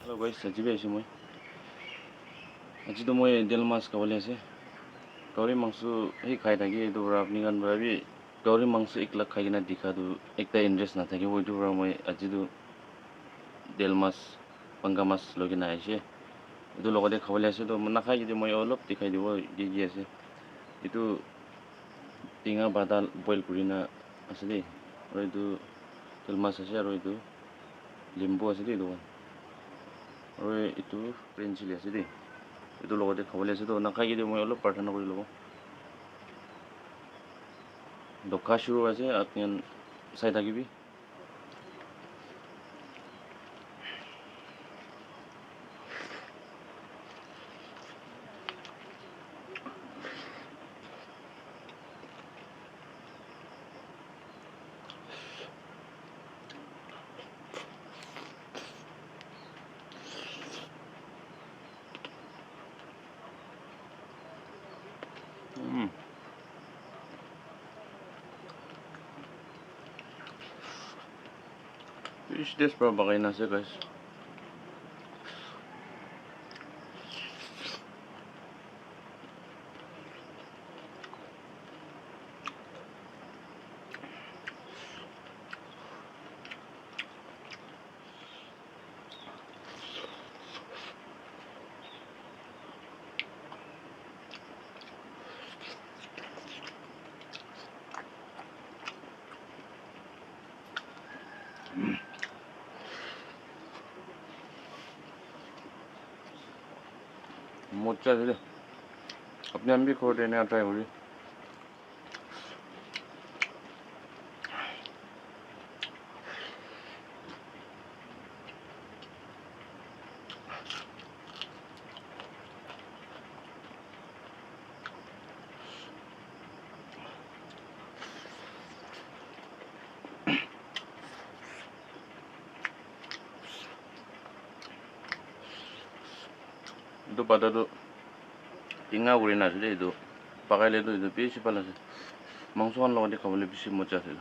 Hello guys, sajibe ase moi. Aji to moi delmas kawale ase. Gauri mangsu hi khai thaki to bra apni gan bra bi gauri mangsu ek lakh khai kina dikha tu ekta interest na thaki wo to bra moi aji to delmas pangamas logina ase. Itu logode khawale ase to na khai de moi olop dikhai dibo gi ase. Itu tinga badal boil kurina ase de. Aro itu delmas ase aro itu limbu ase de itu. Aro itu green chili ase de. Itu logode khawale ase to na khai de moi olop parthana kori lobo. Dokha shuru ase apnian sai thakibi. Fish dish bro bagay na siya guys. Mocha से अपने हम भी खो देने try हो रही itu pada tu tinggal urin aja deh itu pakai ledo itu bisi pala sih mangsuan lo di kawale bisi mocha sih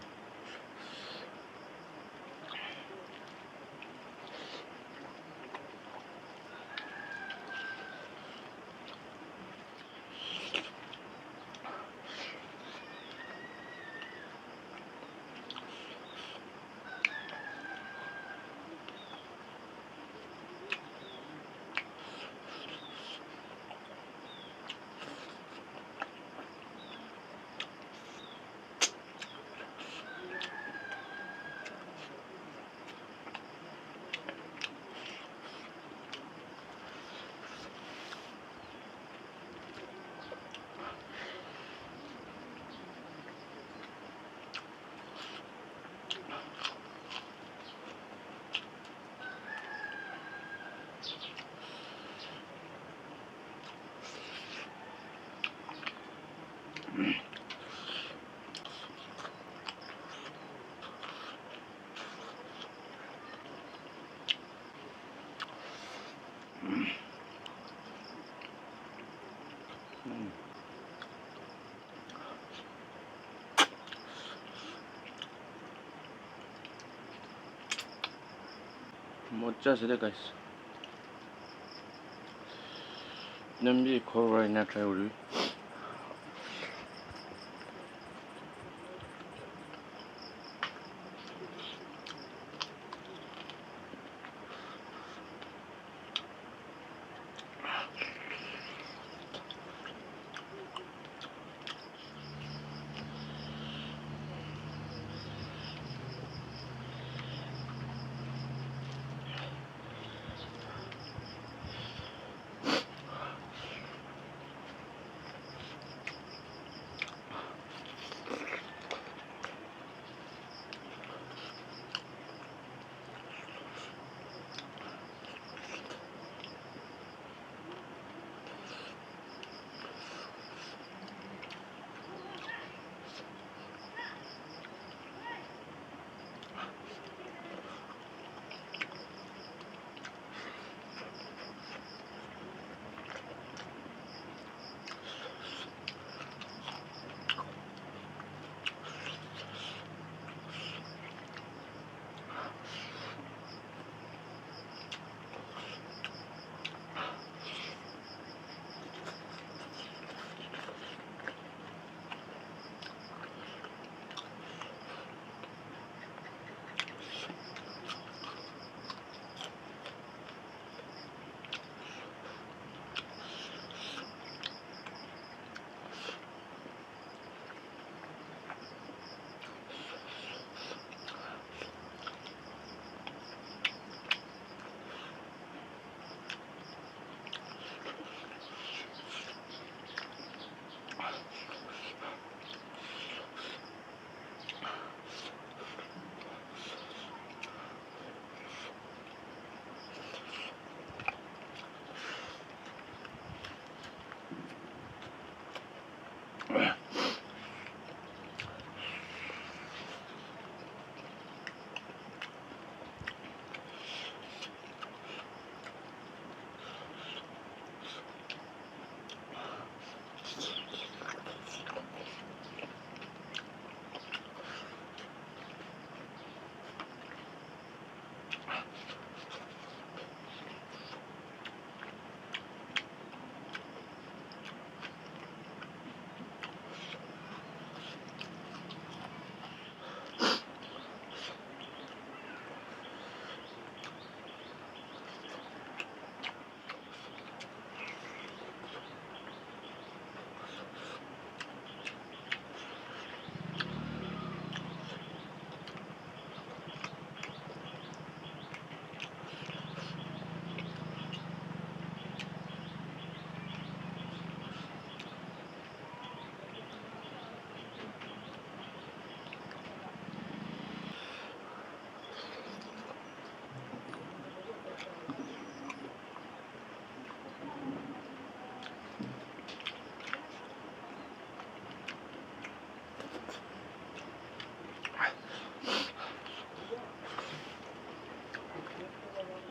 mocha sih deh guys nambi khorwai na try uri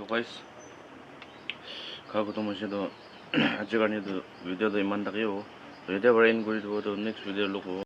guys kago to mase to ache karne to video to iman take ho to eta bara in kori dibo to next video log